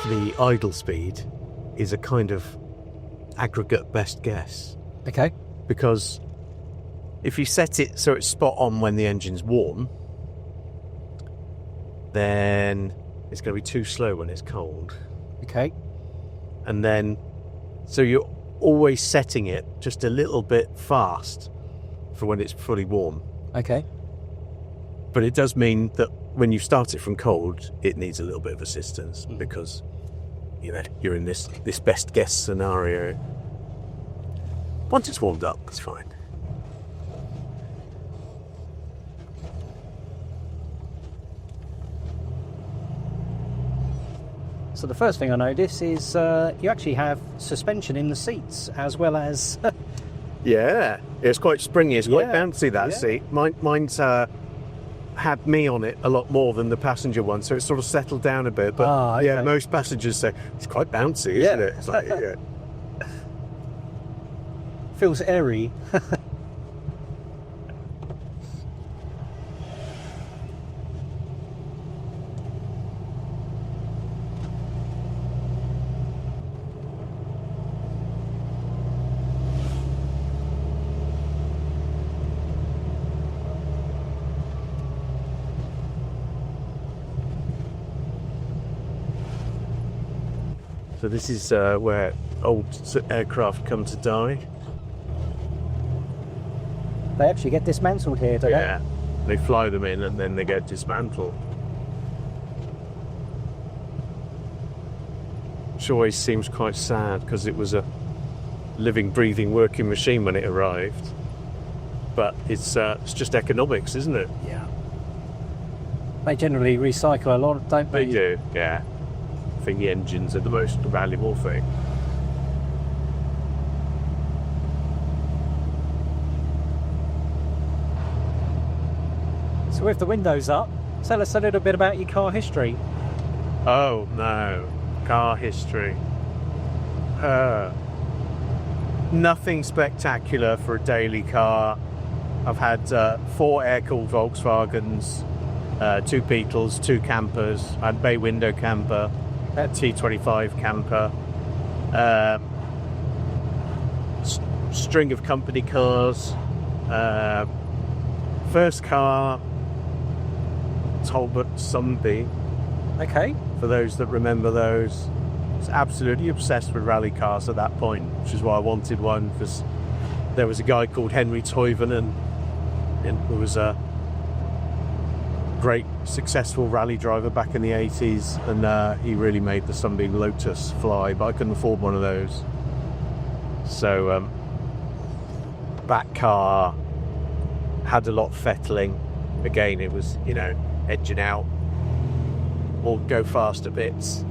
the idle speed is a kind of aggregate best guess. Okay. Because if you set it so it's spot on when the engine's warm, then it's going to be too slow when it's cold. Okay. And then, so you're always setting it just a little bit fast for when it's fully warm. Okay. But it does mean that when you start it from cold, it needs a little bit of assistance because, you know, you're in this best guess scenario. Once it's warmed up, it's fine. So the first thing I notice is you actually have suspension in the seats as well as... Yeah, it's quite springy, it's quite bouncy, that seat. Mine's had me on it a lot more than the passenger one, so it's sort of settled down a bit. But yeah, most passengers say it's quite bouncy, isn't it? It's like, yeah. Feels airy. So this is where old aircraft come to die. They actually get dismantled here, don't Yeah, they fly them in and then they get dismantled. Which always seems quite sad because it was a living, breathing, working machine when it arrived. But it's just economics, isn't it? Yeah. They generally recycle a lot, don't they? They do, yeah. I think the engines are the most valuable thing. So with the windows up, tell us a little bit about your car history. Oh no, car history. Nothing spectacular for a daily car. I've had 4 air-cooled Volkswagens, 2 Beetles, 2 campers. I had bay window camper, a T25 camper, string of company cars. First car, Talbot Sunbeam. Okay. For those that remember those, I was absolutely obsessed with rally cars at that point, which is why I wanted one, because there was a guy called Henry Toivonen, who was a great successful rally driver back in the 80s, and he really made the Sunbeam Lotus fly, but I couldn't afford one of those. So that car had a lot of fettling. Again, it was, you know, edging out or go faster bits.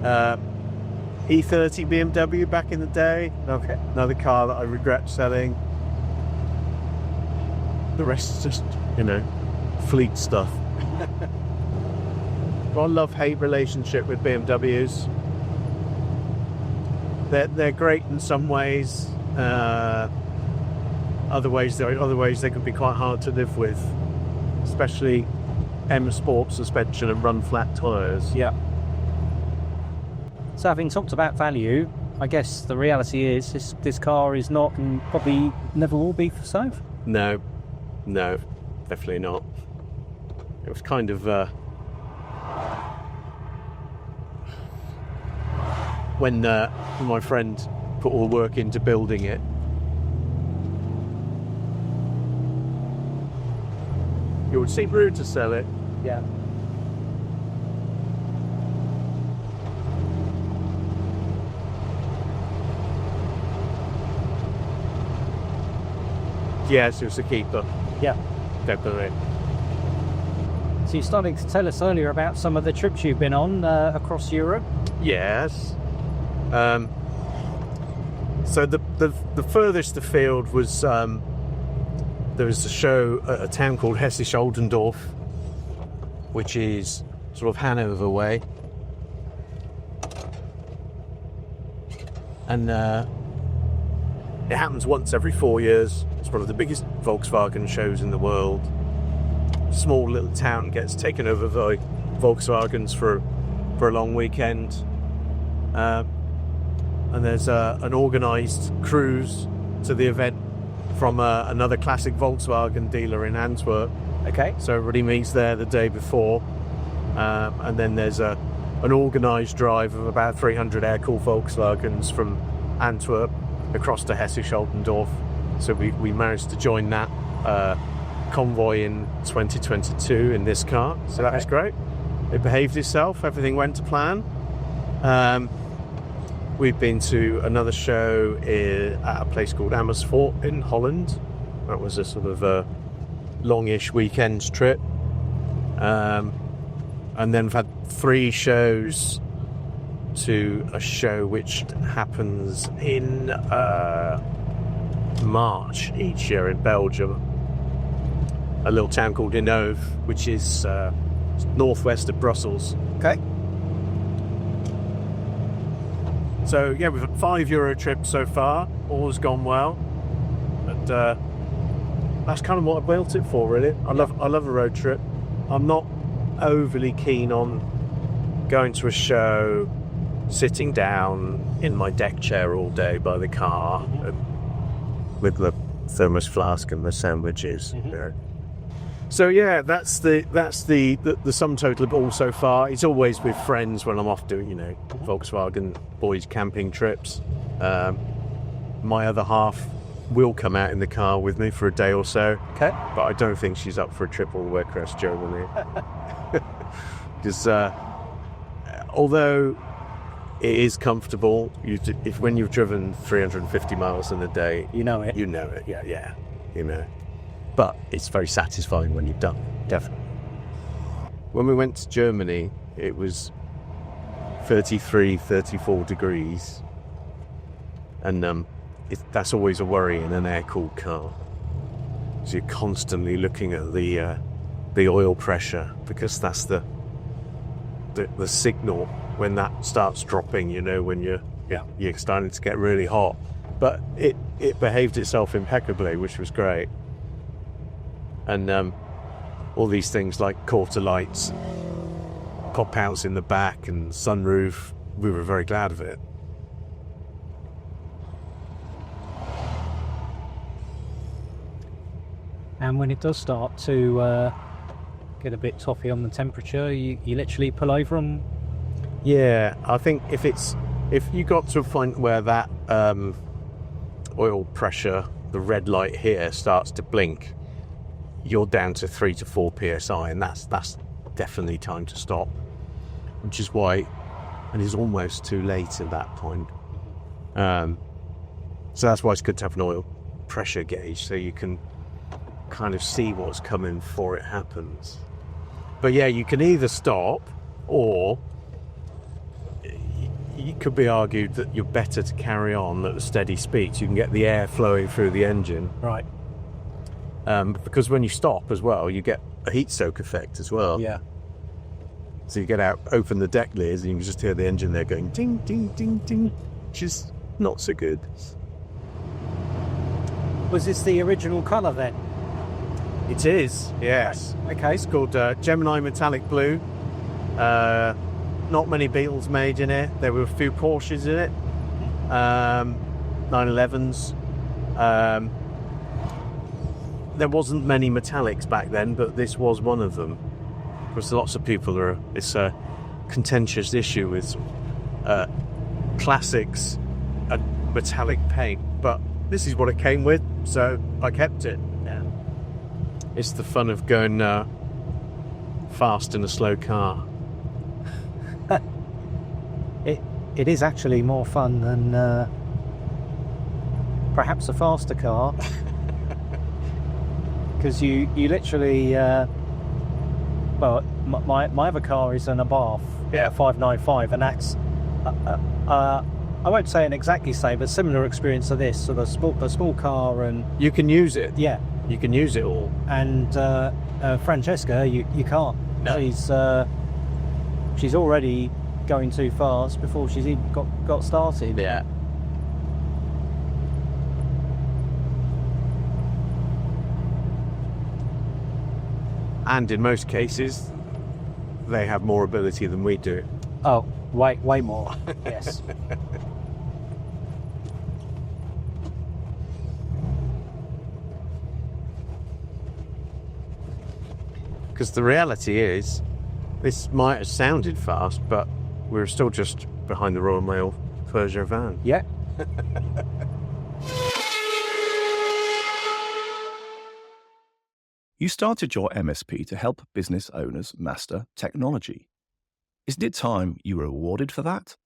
E30 BMW back in the day. Okay. Another car that I regret selling. The rest is just, you know, fleet stuff. But I love-hate relationship with BMWs. They're great in some ways. Other ways they can be quite hard to live with, especially M Sport suspension and run flat tyres. Yeah. So having talked about value, I guess the reality is this car is not and probably never will be for sale. No, definitely not. It was kind of when my friend put all the work into building it. It would seem rude to sell it. Yeah. Yes, it was a keeper. Yeah. Definitely. So you're starting to tell us earlier about some of the trips you've been on across Europe. Yes. So the furthest afield was there was a show at a town called Hessisch-Oldendorf, which is sort of Hanover way, and it happens once every 4 years. It's one of the biggest Volkswagen shows in the world. Small little town gets taken over by Volkswagens for for a long weekend. And there's an organised cruise to the event from another classic Volkswagen dealer in Antwerp. Okay. So everybody meets there the day before. And then there's an organised drive of about 300 air-cooled Volkswagens from Antwerp across to Hesse-Scholdendorf. So we managed to join that convoy in 2022 in this car. So that was great. It behaved itself. Everything went to plan. We've been to another show at a place called Amersfoort in Holland. That was a sort of a longish weekend trip. And then we've had 3 shows to a show which happens in March each year in Belgium. A little town called Inove, which is northwest of Brussels. Okay. So yeah, we've had 5 Euro trips so far. All has gone well, and that's kind of what I built it for, really. I love a road trip. I'm not overly keen on going to a show, sitting down in my deck chair all day by the car, with the thermos flask and the sandwiches. You know. So yeah, that's the sum total of all so far. It's always with friends when I'm off doing, Volkswagen boys camping trips. My other half will come out in the car with me for a day or so. Okay. But I don't think she's up for a trip all the way across Germany. Because although it is comfortable, when you've driven 350 miles in a day, You know it. Yeah, But it's very satisfying when you've done. Definitely. When we went to Germany, it was 33, 34 degrees. And that's always a worry in an air-cooled car. So you're constantly looking at the oil pressure, because that's the signal when that starts dropping, when you're starting to get really hot. But it behaved itself impeccably, which was great. And all these things like quarter lights, pop-outs in the back and sunroof, we were very glad of it. And when it does start to get a bit toffee on the temperature, you literally pull over and... Yeah, I think if you got to a point where that oil pressure, the red light here, starts to blink, you're down to 3 to 4 psi, and that's definitely time to stop. Which is why, and it's almost too late at that point. So that's why it's good to have an oil pressure gauge, so you can kind of see what's coming before it happens. But yeah, you can either stop, or it could be argued that you're better to carry on at a steady speed, so you can get the air flowing through the engine. Right. Because when you stop as well, you get a heat soak effect as well. Yeah. So you get out, open the deck lids, and you can just hear the engine there going ding, ding, ding, ding, which is not so good. Was this the original colour then? It is, yes. Okay. It's called Gemini Metallic Blue. Not many Beetles made in it. There were a few Porsches in it. 911s. There wasn't many metallics back then, but this was one of them. Because lots of people it's a contentious issue with classics and metallic paint, but this is what it came with, so I kept it. Yeah. It's the fun of going fast in a slow car. It is actually more fun than perhaps a faster car. Because you literally, my other car is an Abarth, 595, and that's, I won't say an exactly same, but similar experience to this. So a small car, and you can use it. Yeah, you can use it all. And Francesca, you can't. No. She's already going too fast before she's even got started. Yeah. And in most cases, they have more ability than we do. Oh, way more. Yes. Because the reality is, this might have sounded fast, but we're still just behind the Royal Mail Peugeot van. Yeah. You started your MSP to help business owners master technology. Isn't it time you were rewarded for that?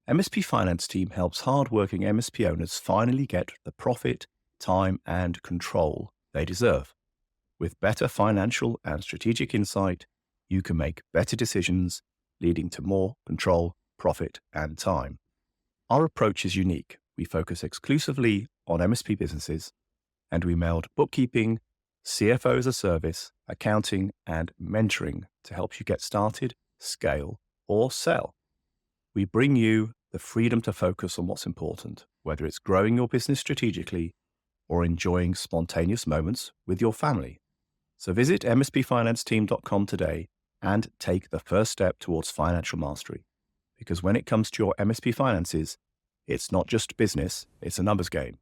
MSP Finance Team helps hard-working MSP owners finally get the profit, time, and control they deserve. With better financial and strategic insight, you can make better decisions, leading to more control, profit, and time. Our approach is unique. We focus exclusively on MSP businesses, and we meld bookkeeping, CFO as a service, accounting, and mentoring to help you get started, scale, or sell. We bring you the freedom to focus on what's important, whether it's growing your business strategically or enjoying spontaneous moments with your family. So visit mspfinanceteam.com today and take the first step towards financial mastery. Because when it comes to your MSP finances, it's not just business, it's a numbers game.